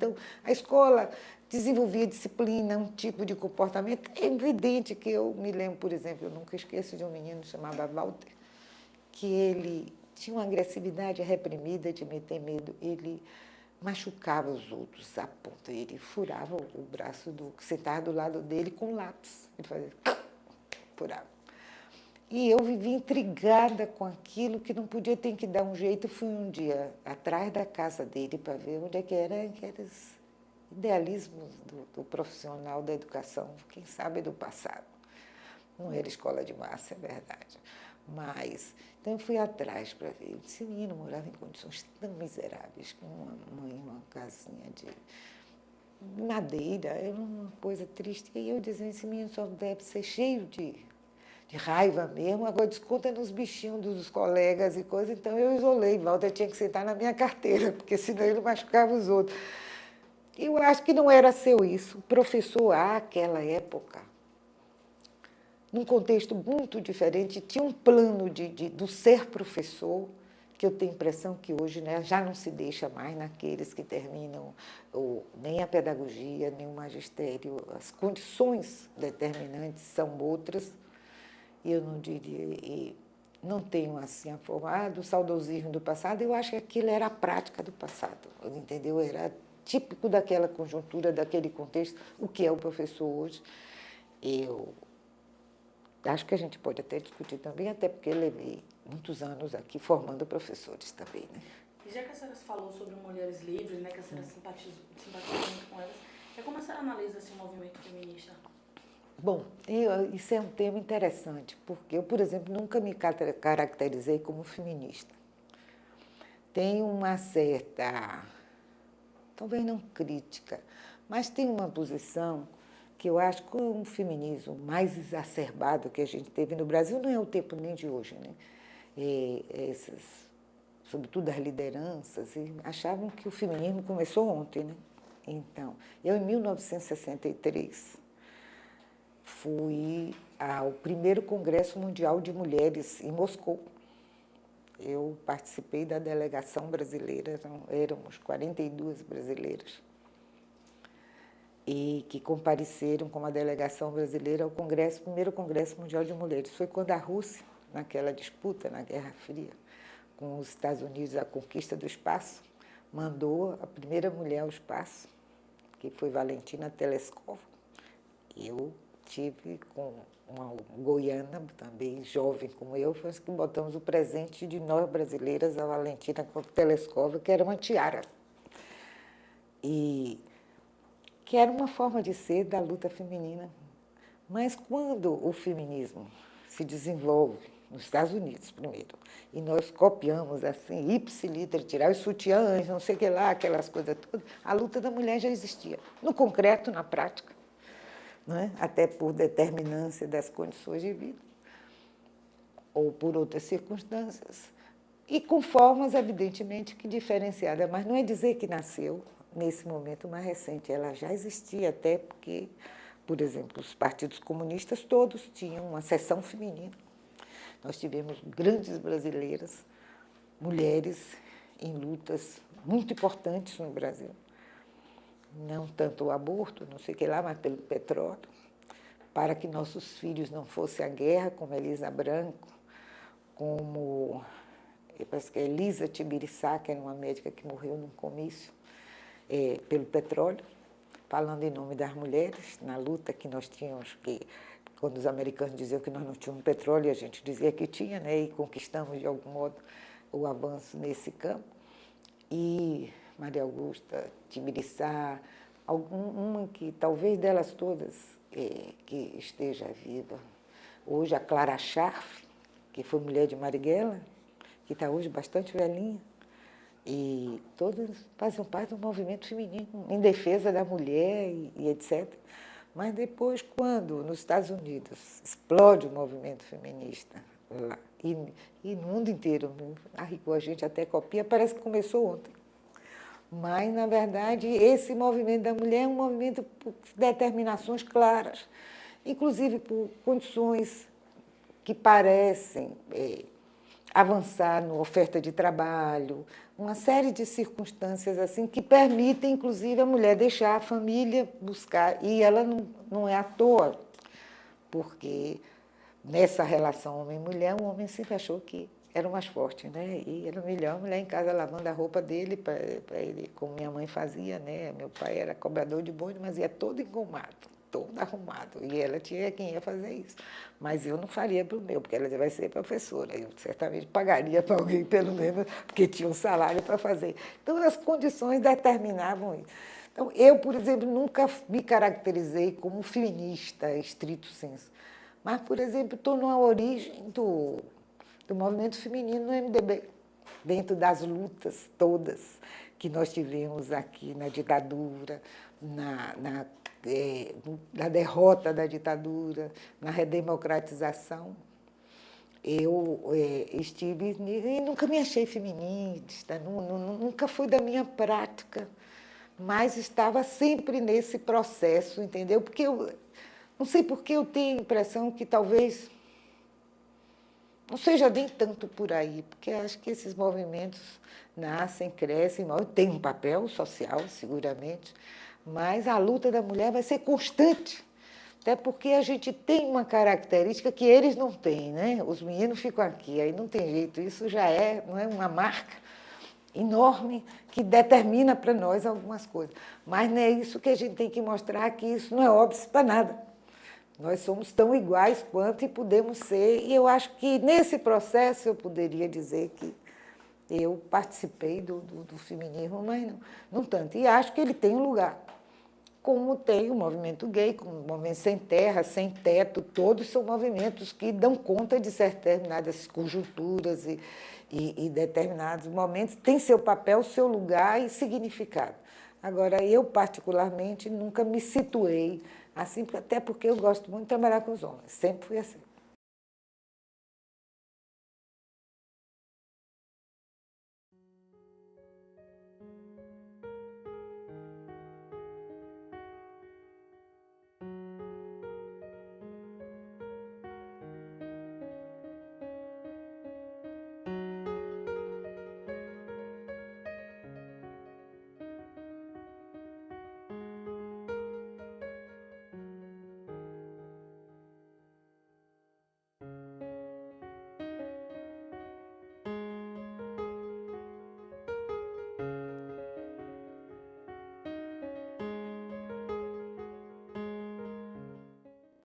Então, a escola desenvolvia disciplina, um tipo de comportamento. É evidente que eu me lembro, por exemplo, eu nunca esqueço de um menino chamado Walter, que ele tinha uma agressividade reprimida de meter medo. Ele machucava os outros a ponta. Ele furava o braço do que sentava do lado dele com lápis. Ele fazia... furava. E eu vivi intrigada com aquilo, que não podia, ter que dar um jeito. Fui um dia atrás da casa dele para ver onde é que era os idealismos do profissional da educação, quem sabe do passado. Não era escola de massa, é verdade. Mas, então eu fui atrás para ver. Esse menino morava em condições tão miseráveis, com uma mãe, uma casinha de madeira, era uma coisa triste. E eu dizia, esse menino só deve ser cheio de raiva mesmo, agora desconta nos bichinhos dos colegas e coisa. Então eu isolei, Walter tinha que sentar na minha carteira, porque senão ele machucava os outros. Eu acho que não era seu isso. O professor, àquela época, num contexto muito diferente, tinha um plano do ser professor, que eu tenho a impressão que hoje, né, já não se deixa mais naqueles que terminam nem a pedagogia, nem o magistério. As condições determinantes são outras. E eu não diria, não tenho assim o saudosismo do passado. Eu acho que aquilo era a prática do passado, entendeu? Era típico daquela conjuntura, daquele contexto, o que é o professor hoje. Eu acho que a gente pode até discutir também, até porque eu levei muitos anos aqui formando professores também, né? E já que a senhora falou sobre mulheres livres, né, que a senhora simpatiza muito com elas, como a senhora analisa esse movimento feminista? Bom, isso é um tema interessante, porque eu, por exemplo, nunca me caracterizei como feminista. Tenho uma certa, talvez não crítica, mas tem uma posição que eu acho que um feminismo mais exacerbado que a gente teve no Brasil não é o tempo nem de hoje, né? Sobretudo as lideranças, achavam que o feminismo começou ontem, né? Então, eu em 1963 fui ao primeiro Congresso Mundial de Mulheres em Moscou. Eu participei da delegação brasileira, éramos 42 brasileiras, e que compareceram com a delegação brasileira ao primeiro Congresso Mundial de Mulheres. Foi quando a Rússia, naquela disputa, na Guerra Fria, com os Estados Unidos, a conquista do espaço, mandou a primeira mulher ao espaço, que foi Valentina Tereshkova. Eu tive com uma goiana, também jovem como eu, foi que botamos o presente de nós brasileiras, a Valentina Tereshkova, que era uma tiara. E que era uma forma de ser da luta feminina. Mas quando o feminismo se desenvolve nos Estados Unidos primeiro, e nós copiamos assim, ipsiliter, tirar os sutiãs, não sei o que lá, aquelas coisas todas, a luta da mulher já existia, no concreto, na prática, não é? Até por determinância das condições de vida, ou por outras circunstâncias, e com formas, evidentemente, que diferenciadas, mas não é dizer que nasceu nesse momento mais recente, ela já existia, até porque, por exemplo, os partidos comunistas todos tinham uma seção feminina. Nós tivemos grandes brasileiras, mulheres em lutas muito importantes no Brasil. Não tanto o aborto, não sei o que lá, mas pelo petróleo, para que nossos filhos não fossem à guerra, como Elisa Branco, como parece que Elisa Tibiriçá, que era uma médica que morreu num comício pelo petróleo, falando em nome das mulheres, na luta que nós tínhamos, que quando os americanos diziam que nós não tínhamos petróleo, a gente dizia que tinha, né? E conquistamos, de algum modo, o avanço nesse campo. E Maria Augusta, Tibiriçá, uma que talvez delas todas que esteja viva. Hoje a Clara Scharf, que foi mulher de Marighella, que está hoje bastante velhinha, e todas fazem parte do movimento feminino em defesa da mulher e etc. Mas depois, quando nos Estados Unidos explode o movimento feminista lá, e no mundo inteiro, a gente até copia, parece que começou ontem. Mas, na verdade, esse movimento da mulher é um movimento por determinações claras, inclusive por condições que parecem avançar na oferta de trabalho, uma série de circunstâncias assim que permitem, inclusive, a mulher deixar a família, buscar. E ela não é à toa, porque nessa relação homem-mulher, o homem sempre achou que era o mais forte, né? E era melhor a mulher em casa lavando a roupa dele para ele, como minha mãe fazia, né? Meu pai era cobrador de bonde, mas ia todo engomado, todo arrumado. E ela tinha quem ia fazer isso. Mas eu não faria para o meu, porque ela vai ser professora. Eu certamente pagaria para alguém, pelo menos, porque tinha um salário para fazer. Então, as condições determinavam isso. Então, eu, por exemplo, nunca me caracterizei como feminista, estrito senso. Mas, por exemplo, estou numa origem do movimento feminino no MDB, dentro das lutas todas que nós tivemos aqui na ditadura, na derrota da ditadura, na redemocratização. Eu estive e nunca me achei feminista, nunca foi da minha prática, mas estava sempre nesse processo, entendeu? Porque eu não sei por que eu tenho a impressão que talvez não seja nem tanto por aí, porque acho que esses movimentos nascem, crescem, tem um papel social, seguramente, mas a luta da mulher vai ser constante, até porque a gente tem uma característica que eles não têm, né? Os meninos ficam aqui, aí não tem jeito, isso já não é uma marca enorme que determina para nós algumas coisas, mas não é isso que a gente tem que mostrar, que isso não é óbvio para nada. Nós somos tão iguais quanto e podemos ser, e eu acho que nesse processo eu poderia dizer que eu participei do feminismo, mas não tanto. E acho que ele tem um lugar, como tem o movimento gay, como o movimento sem terra, sem teto, todos são movimentos que dão conta de determinadas conjunturas e determinados momentos, tem seu papel, seu lugar e significado. Agora, eu, particularmente, nunca me situei assim, até porque eu gosto muito de trabalhar com os homens, sempre fui assim.